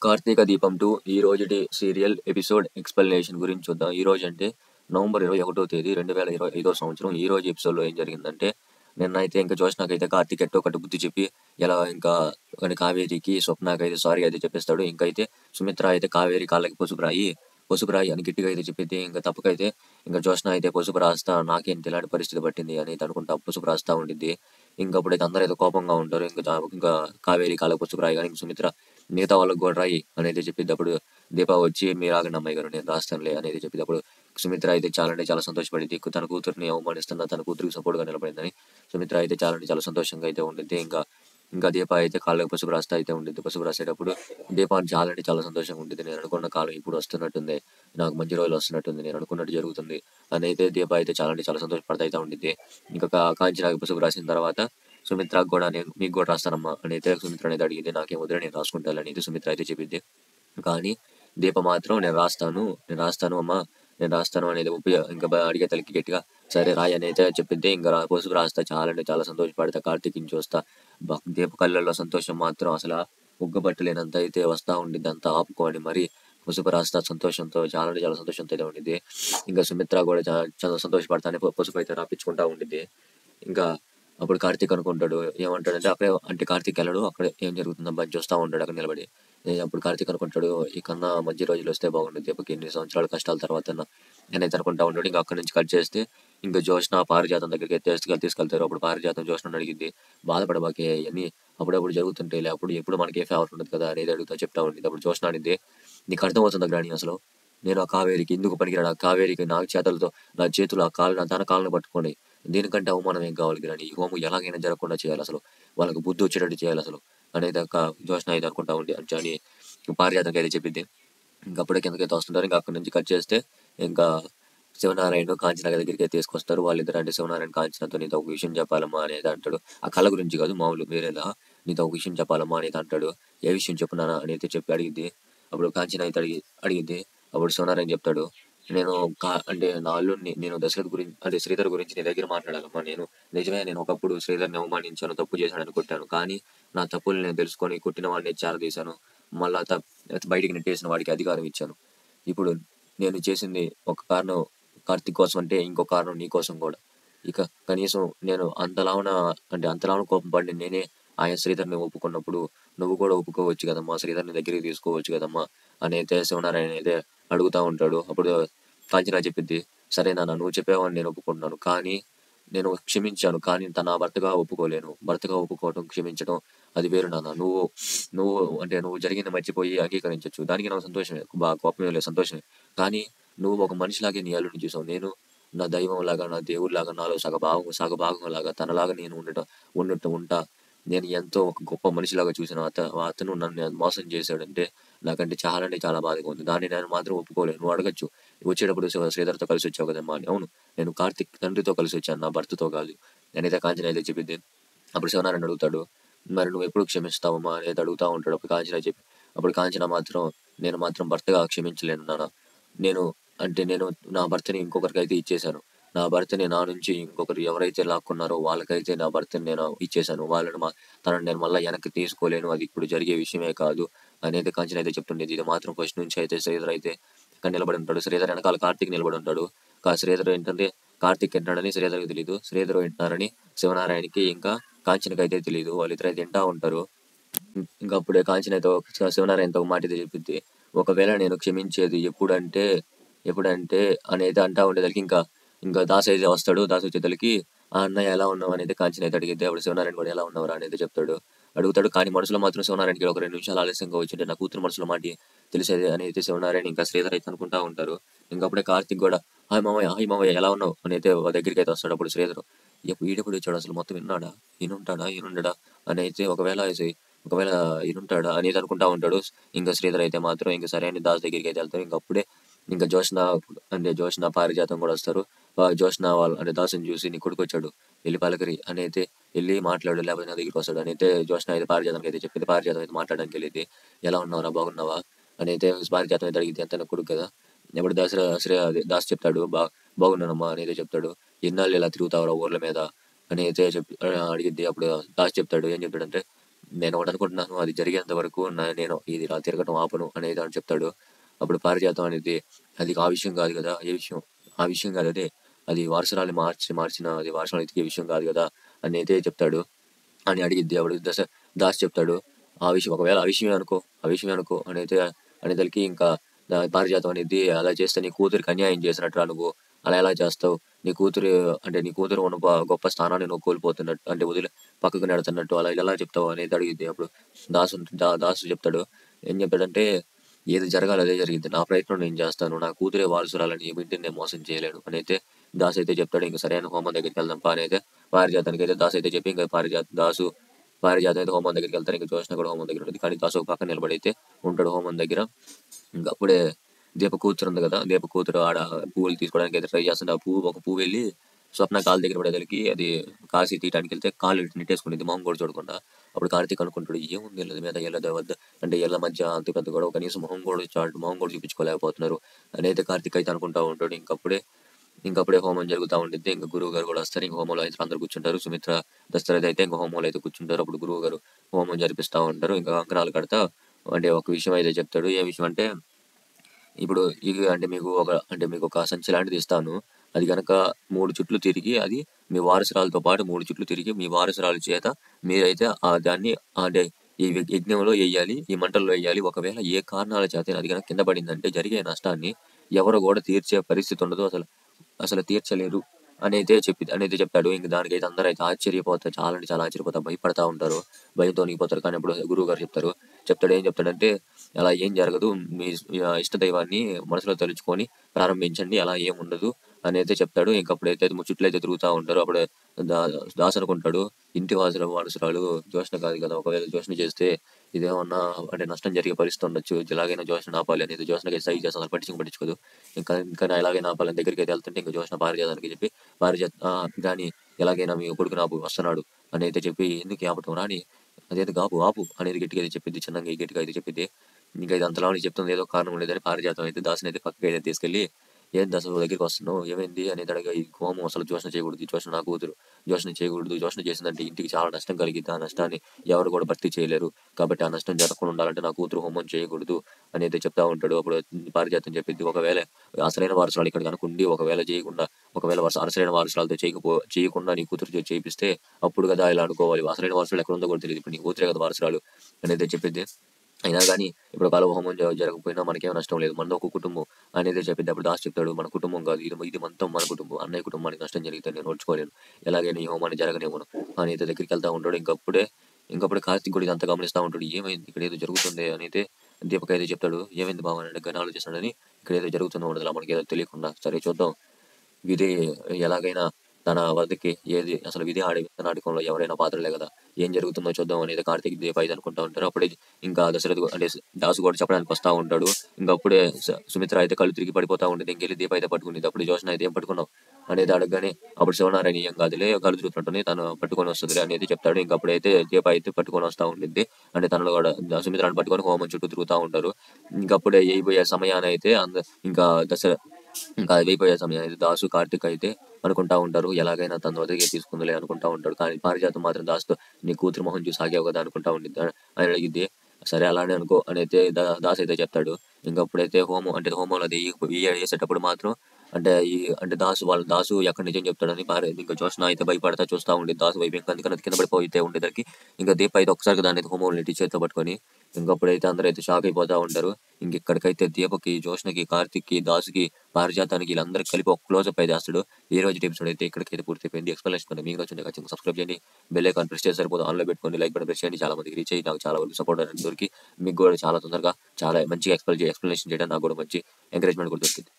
కార్తీక దీపం 2 ఈ రోజుటి సీరియల్ ఎపిసోడ్ ఎక్స్‌ప్లనేషన్ గురించి చూద్దాం. ఈ రోజు అంటే నవంబర్ 21వ తేదీ 2025వ సంవత్సరం. ఈ రోజు ఎపిసోడ్‌లో ఏం జరిగిందంటే నిన్నైతే ఇంకా జోష్నాకైతే కార్తీక్ ఎట్టో ఒకటి బుద్ధి చెప్పి ఎలా ఇంకా కావేరికి, స్వప్నకైతే సారీ అయితే చెప్పేస్తాడు. ఇంకైతే సుమిత్ర అయితే కావేరి కాళ్ళకి పసుపు రాయి అని గట్టిగా అయితే చెప్పిద్ది. ఇంకా తప్పకైతే ఇంకా జోష్న అయితే పసుపు రాస్తా నాకేంటి ఇలాంటి పరిస్థితి పట్టింది అని అనుకుంటా పసుపు రాస్తా ఉండిద్ది. ఇంకప్పుడైతే అందరూ అయితే కోపంగా ఉంటారు. ఇంకా కావేరి కాళ్ళకి పసుపు రాయి కానీ సుమిత్ర మిగతా వాళ్ళకి కూడా రాయి అనేది చెప్పిద్ది. అప్పుడు దీప వచ్చి మీరు ఆగండి అమ్మాయి గారు నేను రాస్తానులే అనేది చెప్పిద్ది. అప్పుడు సుమిత్ర అయితే చాలా అంటే చాలా సంతోషపడింది. తన కూతుర్ని అవమానిస్తున్న తన కూతురికి సపోర్ట్గా నిలబడిందని సుమిత్ర అయితే చాలా అంటే చాలా సంతోషంగా అయితే ఉండిద్ది. ఇంకా దీప అయితే కాళ్ళకి పసుపు రాస్తా అయితే ఉండిద్ది. పసుపు రాసేటప్పుడు దీప చాలా అంటే చాలా సంతోషంగా ఉంటుంది. నేను అనుకున్న కాలం ఇప్పుడు వస్తున్నట్టుంది, నాకు మంచి రోజులు వస్తున్నట్టుంది, నేను అనుకున్నట్టు జరుగుతుంది అని అయితే దీప అయితే చాలా అంటే చాలా సంతోషపడతా అయితే ఉండిద్ది. ఇంకా కాంచనాకి పసుపు రాసిన తర్వాత సుమిత్రకు కూడా నేను మీకు కూడా రాస్తానమ్మా అని అయితే సుమిత్ర అనేది అడిగింది. నాకేం వదిలే నేను రాసుకుంటాను అనేది సుమిత్ర అయితే చెప్పింది. కానీ దీప మాత్రం నేను రాస్తాను అమ్మా నేను రాస్తాను అనేది ఇంకా అడిగే తలకి గట్టిగా సరే రాయి అని అయితే చెప్పింది. ఇంకా పసుపు రాస్తా చాలా అంటే చాలా సంతోషపడతా కార్తీక్ చూస్తా. దీప కళ్ళల్లో సంతోషం మాత్రం అసలు ఉగ్గబట్టలేనంత అయితే వస్తూ ఉండిద్ది. అంతా ఆపుకోండి మరి పసుపు రాస్తా సంతోషంతో చాలా అంటే చాలా సంతోషంతో అయితే ఉండిద్ది. ఇంకా సుమిత్ర కూడా చాలా సంతోషపడతానే పసుపు అయితే రాపించుకుంటా ఉండిద్ది. ఇంకా అప్పుడు కార్తీక్ అనుకుంటాడు ఏమంటాడంటే అప్పుడే అంటే కార్తీక్ వెళ్ళడు అక్కడ ఏం జరుగుతుందో చూస్తూ ఉంటాడు అక్కడ నిలబడి. అప్పుడు కార్తీక్ అనుకుంటాడు ఈ కన్నా మంచి రోజులు వస్తే బాగుండేది దీపకి ఎన్ని సంవత్సరాల కష్టాల తర్వాత నేనైతే అనుకుంటా ఉంటాడు. ఇంకా అక్కడి నుంచి కట్ చేస్తే ఇంకా జోష్న పారిజాతం దగ్గరికి తీసుకెళ్తారు. అప్పుడు పారిజాతం జోష్న అడిగింది బాధపడబాకే అని అప్పుడప్పుడు జరుగుతుంటే అప్పుడు ఎప్పుడు మనకి ఏ ఫేవర్ ఉండదు కదా అనేది అడుగుతా చెప్తా ఉండేది. అప్పుడు జోష్న అడిగింది నీకు అర్థమవుతుందా గ్రాని అసలు నేను ఆ కావేరికి ఎందుకు పనికిరాడు, ఆ కావేరికి నా చేతులతో నా చేతులు ఆ కాళ్ళు తన కాళ్ళను పట్టుకోండి, దీనికంటే అవమానం ఏం కావాలి గ్రాని, ఈ హోమం ఎలాగైనా జరగకుండా చేయాలి, అసలు వాళ్ళకి బుద్ధి వచ్చేటట్టు చేయాలి అసలు అనేది జోష్న అయితే అనుకుంటా ఉండి అని పారిజాతంకి అయితే చెప్పింది. ఇంకా అప్పుడే కిందకైతే వస్తుంటారు. ఇంకా అక్కడి నుంచి కట్ చేస్తే ఇంకా శివనారాయణ కాంచన దగ్గరికి తీసుకొస్తారు. వాళ్ళిద్దరు అంటే శివనారాయణ కాంచనతో నీతో ఒక విషయం చెప్పాలమ్మా అనేది అంటాడు. ఆ కళ గురించి కాదు మామూలు వేరేలా నీతో ఒక విషయం చెప్పాలమ్మా అనేది అంటాడు. ఏ విషయం చెప్పున్నానా అని అయితే చెప్పి అడిగింది. అప్పుడు కాంచన అయితే అడిగింది. అప్పుడు శివనారాయణ చెప్తాడు నేను అంటే నా అల్లుడిని నేను దశరథ్ గురించి అంటే శ్రీధర్ గురించి నీ దగ్గర మాట్లాడాలమ్మా. నిజమే నేను ఒకప్పుడు శ్రీధర్ని అవమానించాను, తప్పు చేశాడని కొట్టాను. కానీ నా తప్పులు నేను తెలుసుకొని కొట్టిన వాడిని చేరదీశాను, మళ్ళా బయటికి నెట్టేసిన వాడికి అధికారం ఇచ్చాను. ఇప్పుడు నేను చేసింది ఒక కారణం కార్తీక్ కోసం అంటే ఇంకో కారణం నీ కోసం కూడా. ఇక కనీసం నేను అంతలావున కోపం పడి నేనే ఆయన శ్రీధర్ని ఒప్పుకున్నప్పుడు నువ్వు కూడా ఒప్పుకోవచ్చు కదమ్మా, శ్రీధర్ని దగ్గరికి తీసుకోవచ్చు కదమ్మా అని అయితే శివనారాయణ అయితే అడుగుతూ ఉంటాడు. అప్పుడు కాంచన చెప్పిద్ది సరే నాన్న నువ్వు చెప్పేవాడిని నేను ఒప్పుకుంటున్నాను, కానీ నేను క్షమించాను, కానీ తన భర్తగా ఒప్పుకోలేను. భర్తగా ఒప్పుకోవటం క్షమించడం అది వేరు నాన్న. నువ్వు జరిగింది మర్చిపోయి అంగీకరించవచ్చు, దానికి నాకు సంతోషమే, బాగా కోపమే లేదు సంతోషమే. కానీ నువ్వు ఒక మనిషిలాగే నీ అల్లుడిని చూసావు, నేను నా దైవం లాగా నా దేవుడు లాగా నాలో సగభాగం లాగా తనలాగా నేను ఉన్నట్టు ఉంటా. నేను ఎంతో ఒక గొప్ప మనిషిలాగా చూసిన అతను నన్ను మోసం చేశాడంటే నాకంటే చాలా బాధగా ఉంది. దాన్ని నేను మాత్రం ఒప్పుకోలేను. నువ్వు అడగచ్చు వచ్చేటప్పుడు శ్రీధర్తో కలిసి వచ్చావు కదమ్మా అని. అవును నేను కార్తీక్ తండ్రితో కలిసి వచ్చాను, నా భర్తతో కాదు నేనైతే కాంచన అయితే చెప్పింది. అప్పుడు శివనారాయణ అడుగుతాడు మరి నువ్వు ఎప్పుడు క్షమిస్తావమ్మా అనేది అడుగుతూ ఉంటాడు. అప్పుడు కాంచన మాత్రం నేను మాత్రం భర్తగా క్షమించలేను నాన్న. నేను నా భర్తని ఇంకొకరికి అయితే ఇచ్చేశాను. నా భర్తని నా నుంచి ఇంకొకరు ఎవరైతే లాక్కున్నారో వాళ్ళకైతే నా భర్తని నేను ఇచ్చేశాను. తనని నేను మళ్ళీ వెనక్కి తీసుకోలేను, అది ఇప్పుడు జరిగే విషయమే కాదు అనేది కాంచన అయితే చెప్తుండేది. ఇది మాత్రం ఫస్ట్ నుంచి అయితే శ్రీధర్ అయితే ఇక్కడ నిలబడి ఉంటాడు. శ్రీధర్ వెనకాల కార్తీక్ నిలబడి ఉంటాడు. శ్రీధర్ ఏంటంటే కార్తీక్ వింటాడని శ్రీధర్కి తెలియదు, శ్రీధర్ వింటున్నారని శివనారాయణకి ఇంకా కాంచనకి అయితే తెలియదు. వాళ్ళిద్దరు అయితే వింటా ఉంటారు. ఇంకా అప్పుడే కాంచనతో శివనారాయణతో ఒక మాట అయితే చెప్పింది ఒకవేళ నేను క్షమించేది ఎప్పుడంటే అనేది అంటా ఉండేదానికి ఇంకా దాసు అయితే వస్తాడు. దాసు వచ్చేతలకి ఆ అన్నయ్య ఎలా ఉన్నావు అనేది కాంచన అయితే అడిగితే అప్పుడు శివనారాయణ కూడా ఎలా ఉన్నావు అనేది అడుగుతాడు. కానీ మనసులో మాత్రం శివనారాయణకి ఒక 2 నిమిషాలు ఆలస్యంగా వచ్చింటే నా కూతురు మనసులో మాట తెలిసేది అని అయితే శివనారాయణ ఇంకా శ్రీధర్ అయితే అనుకుంటా ఉంటారు. ఇంకప్పుడే కార్తీక్ కూడా హాయ్ మామయ్య ఎలా ఉన్నావు అని అయితే దగ్గరికి అయితే వస్తాడు. అప్పుడు శ్రీధర్ ఈడెప్పుడు వచ్చాడు అసలు మొత్తం విన్నాడా, ఈయనుండడా అని అయితే ఒకవేళ ఈయనుంటాడా అనేది అనుకుంటా ఉంటాడు. ఇంకా శ్రీధర్ అయితే మాత్రం ఇంకా సరే అని దాస్ దగ్గరికి అయితే వెళ్తారు. ఇంకప్పుడే ఇంకా జోష్న పారిజాతం కూడా వస్తారు. జోష్న వాళ్ళు అంటే దాసుని చూసి నీ కొడుకు వచ్చాడు వెళ్ళి పలకరి అని అయితే వెళ్ళి మాట్లాడు లేకపోతే నా దగ్గరికి వస్తాడు అని అయితే జోష్న అయితే పారిజాతంకి అయితే చెప్పింది. పారిజాతం అయితే మాట్లాడడానికి వెళ్ళింది. ఎలా ఉన్నావురా బాగున్నావా అని అయితే పారిజాతం అయితే అడిగింది. అంత నా కొడుకు కదా. ఎప్పుడు దాస్ చెప్తాడు బాగున్నానమ్మా అని అయితే చెప్తాడు. ఎన్నాళ్ళు ఇలా తిరుగుతావురా ఊర్ల మీద అని అయితే అడిగిద్ది. అప్పుడు దాస్ చెప్తాడు ఏం చెప్తాడంటే నేను ఒకటి అనుకుంటున్నాను, అది జరిగేంత వరకు నేను ఇది ఇలా తిరగటం ఆపను అనేది అని చెప్తాడు. అప్పుడు పారిజాతం అనేది అది ఆ విషయం కాదు కదా, ఏ విషయం ఆ విషయం కాదు అదే, అది వారసురాలు మార్చిన అది వారసురాలు ఎతికే విషయం కాదు కదా అని అయితే చెప్తాడు అని అడిగిద్ది. అప్పుడు దాస్ చెప్తాడు, ఆ విషయం ఒకవేళ ఆ విషయమే అనుకో అని అయితే అనేసరికి ఇంకా పారిజాతం అనేది, అలా చేస్తే నీ కూతురికి అన్యాయం చేసినట్టు నువ్వు, అలా ఎలా చేస్తావు, నీ కూతురు ఉన్న గొప్ప స్థానాన్ని నువ్వు కోల్పోతున్నట్టు, అంటే వదిలి పక్కకు నెడుతున్నట్టు అలా ఎలా చెప్తావు అనేది అడిగిద్ది. అప్పుడు దాసు చెప్తాడు, ఏం చెప్తాడంటే, ఏది జరగాలి అదే జరిగింది, నా ప్రయత్నం నేను చేస్తాను, నా కూతురే వారసురాలని ఇంటిని నేను మోసం చేయలేను అని అయితే దాసు అయితే చెప్తాడు. ఇంకా సరైన హోమం దగ్గరికి వెళ్దాం పా అని అయితే పారిజాతానికి అయితే దాసు అయితే చెప్పి, ఇంకా పారిజాతం అయితే హోమం దగ్గరికి వెళ్తారు. ఇంకా జోష్న కూడా హోమం దగ్గర ఉంటుంది, కానీ దాసు ఒక పక్కన నిలబడైతే ఉంటాడు హోమం దగ్గర. ఇంకా అప్పుడే దీప కూతురు ఉంది కదా, దీప కూతురు ఆడ పువ్వులు తీసుకోవడానికి అయితే ట్రై చేస్తుంది. ఒక పువ్వు వెళ్ళి స్వప్న కాలు దగ్గర పడేసరికి అది కాసి తీయడానికి వెళ్తే కాలు నెట్టేసుకునేది, మొహం కూడా చూడకుండా. అప్పుడు కార్తీక్ అనుకుంటాడు, ఏముంది వీళ్ళ మీద వీళ్ళ వద్ద, అంటే వీళ్ళ మధ్య అంత పెద్ద గొడవ, కనీసం మొహం కూడా చూపించుకోలేకపోతున్నారు అని అయితే కార్తీక్ అయితే అనుకుంటా ఉంటాడు. ఇంకప్పుడే హోమం జరుగుతూ ఉంటుంది. ఇంకా గురువు గారు కూడా వస్తారు. ఇంకా హోమంలో అయితే అందరు కూర్చుంటారు. సుమిత్ర దశరథ్ అయితే ఇంకా హోమంలో అయితే కూర్చుంటారు. అప్పుడు గురువు గారు హోమం జరిపిస్తూ ఉంటారు. ఇంకా కంకణాలు కడతా అంటే ఒక విషయం అయితే చెప్తాడు. ఏ విషయం అంటే, ఇప్పుడు ఇది మీకు ఒక సంచి లాంటిది ఇస్తాను, అది కనుక 3 చుట్లు తిరిగి అది మీ వారసురాలతో పాటు 3 చుట్లు తిరిగి మీ వారసురాలు చేత మీరైతే దాన్ని అంటే ఈ యజ్ఞంలో వేయాలి, ఈ మంటల్లో వేయాలి. ఒకవేళ ఏ కారణాల చేత అది కనుక కింద పడిందంటే జరిగే నష్టాన్ని ఎవరు కూడా తీర్చే పరిస్థితి ఉండదు, అసలు తీర్చలేరు అని అయితే చెప్తాడు. ఇంక దానికైతే అందరూ అయితే ఆశ్చర్యపోతారు, చాలా అంటే చాలా ఆశ్చర్యపోతారు, భయపడతా ఉంటారు, భయంతో వణికిపోతారు. కానీ అప్పుడు గురువు గారు ఏం చెప్తాడంటే, అలా ఏం జరగదు, మీ ఇష్టదైవాన్ని మనసులో తలుచుకొని ప్రారంభించండి, అలా ఏం ఉండదు అని అయితే చెప్తాడు. ఇంకప్పుడైతే చుట్లు అయితే తిరుగుతూ ఉంటారు. అప్పుడు దాస్ అనుకుంటాడు, ఇంటి వారసురాలు జోష్న కాదు కదా, ఒకవేళ జోష్న చేస్తే ఇదేమన్నా అంటే నష్టం జరిగే పరిస్థితి ఉండొచ్చు, ఎలాగైనా జోష్న ఆపాలి అనేది జోష్నకి సై చేస్తాను, పట్టించుకోదు. ఇంకా ఎలాగైనా ఆపాలని దగ్గరికి అయితే వెళ్తుంటే, ఇంకా జోష్న పారిజాతానికి చెప్పి, కానీ ఎలాగైనా మీ కొడుకు నాకు వస్తున్నాడు అని అయితే చెప్పి, ఎందుకు ఆపటం రాని, అదేదో ఆపు అనేది గట్టిగా అయితే చెప్పింది, చిన్నగా గట్టిగా అయితే చెప్పింది. ఇంకా ఇది అంతలా చెప్తుంది, ఏదో కారణం లేదని పారిజాతం అయితే దాసుని అయితే పక్కకి అయితే తీసుకెళ్లి, ఏం దశ దగ్గరికి వస్తున్నావు, ఏమైంది అనేది అడగా, ఈ హోమం అసలు జోష్న చేయకూడదు, జోష్న నా కూతురు, జోష్న చేయకూడదు, జోష్న చేసిందంటే ఇంటికి చాలా నష్టం కలిగింది, ఆ నష్టాన్ని ఎవరు కూడా భర్తీ చేయలేరు, కాబట్టి ఆ నష్టం జరగకుండా ఉండాలంటే నా కూతురు హోమం చేయకూడదు అని అయితే చెప్తా ఉంటాడు. అప్పుడు పారిజాతం చెప్పింది, ఒకవేళ అసలైన వారసురాలు ఇక్కడ కనుకుండి ఒకవేళ అసలైన వారసురాలతో చేయకుండా నీ కూతురు చేయిస్తే అప్పుడు కదా ఇలా అనుకోవాలి, అసలైన వారసురాలు ఎక్కడ ఉందో కూడా తెలియదు, ఇప్పుడు నీ కూతురే కదా వారసురాలు అనేది చెప్పింది. అయినా కానీ ఇప్పుడు కాలం హోమం జరగకపోయినా మనకేం నష్టం లేదు, మన ఒక కుటుంబం అనేది చెప్పింది. అప్పుడు దాస్ చెప్తాడు, మన కుటుంబం కాదు, ఇది మొత్తం మన కుటుంబం, అన్నయ్య కుటుంబానికి నష్టం జరిగితే నేను ఓడ్చుకోలేను, ఎలాగైనా ఈ హోమాన్ని జరగనేమను అని అయితే దగ్గరికి వెళ్తా ఉంటాడు. ఇంకప్పుడే కార్తీక్ కూడా ఇదంతా గమనిస్తూ ఉంటాడు, ఏమైంది ఇక్కడ ఏదో జరుగుతుంది అని అయితే దీపక్ అయితే చెప్తాడు. ఏమైంది బావ అని గని ఆలోచిస్తాడని, ఇక్కడ ఏదో జరుగుతుందో ఉండదు మనకి ఏదో తెలియకుండా, సరే చూద్దాం, విధి ఎలాగైనా తన వద్దకి అసలు విధి ఆడే నాటకంలో ఎవరైనా పాత్రలే కదా, ఏం జరుగుతుందో చూద్దాం అనేది కార్తీక్ దీప అయితే అనుకుంటా ఉంటారు. అప్పుడే ఇంకా దశరథ్ అంటే దాసు కూడా చెప్పడానికి వస్తూ ఉంటాడు. ఇంకప్పుడే సుమిత్ర అయితే కళ్ళు తిరిగి పడిపోతా ఉంటుంది. ఇంకెళ్ళి దీప అయితే పట్టుకుంది. అప్పుడు జోష్న అయితే ఏం పట్టుకున్నావు అనేది అడగగానే, అప్పుడు శివనారాయణ ఏం కాదులే, కళ్ళు తిరుగుతున్నట్టు తను పట్టుకొని వస్తుంది అనేది చెప్తాడు. ఇంకప్పుడైతే దీప అయితే పట్టుకొని వస్తూ ఉంటుంది, అంటే తనలో కూడా సుమిత్రను పట్టుకొని హోమం చుట్టూ తిరుగుతూ ఉంటారు. ఇంకప్పుడే అయిపోయే సమయాన్ని అయితే ఇంకా అయిపోయే సమయం అయితే దాసు కార్తీక్ అయితే అనుకుంటా ఉంటారు, ఎలాగైనా తన వద్దకే తీసుకుందిలే అనుకుంటా ఉంటాడు. కానీ పారిజాతం మాత్రం దాసుతో, నీ కూతురు మొహం చూసి ఆగావు కదా అనుకుంటా ఉండిద్ది అని అడిగిద్ది. సరే అలానే అనుకో అని అయితే దాస్ అయితే చెప్తాడు. ఇంకప్పుడైతే హోమంలో అది వేసేటప్పుడు మాత్రం అంటే దాసు ఎక్కడ నిజం చెప్తాడని ఇంకా జోష్న అయితే భయపడతా చూస్తూ ఉండేది దాసు వైపు. ఇంకా అందుకని కింద పడిపోతే ఉండేసరికి ఇంకా దీప అయితే ఒకసారి దాన్ని అయితే హోమంలో చేతితో పట్టుకొని, ఇంకప్పుడైతే అందరూ అయితే షాక్ అయిపోతా ఉంటారు. ఇంకెక్కడికైతే దీపకి, జోష్నకి, కార్తిక్కి, దాసుకి, పారిజాతానికి వీళ్ళందరికీ కలిపి ఒక క్లోజ్అప్ అయితే చేస్తాడు. ఈ రోజు ఎపిసోడ్ అయితే ఇక్కడికైతే పూర్తయిపోయింది. ఎక్స్ప్లెనేషన్ మీకు నచ్చింది ఖచ్చితంగా సబ్స్క్రైబ్ చేయండి, బెల్ ఐకాన్ ప్రెస్ చేసి సరిపోతుంది, ఆన్లో పెట్టుకోండి, లైక్ బటన్ ప్రెస్ చేయండి, చాలా మందికి రీచ్ అయ్యి నాకు చాలా వరకు సపోర్ట్ అనేది దొరికి మీకు కూడా చాలా తొందరగా చాలా మంచిగా ఎక్స్ప్లెనేషన్ చేయడానికి నాకు కూడా మంచి ఎంకరేజ్మెంట్ కూడా దొరికింది.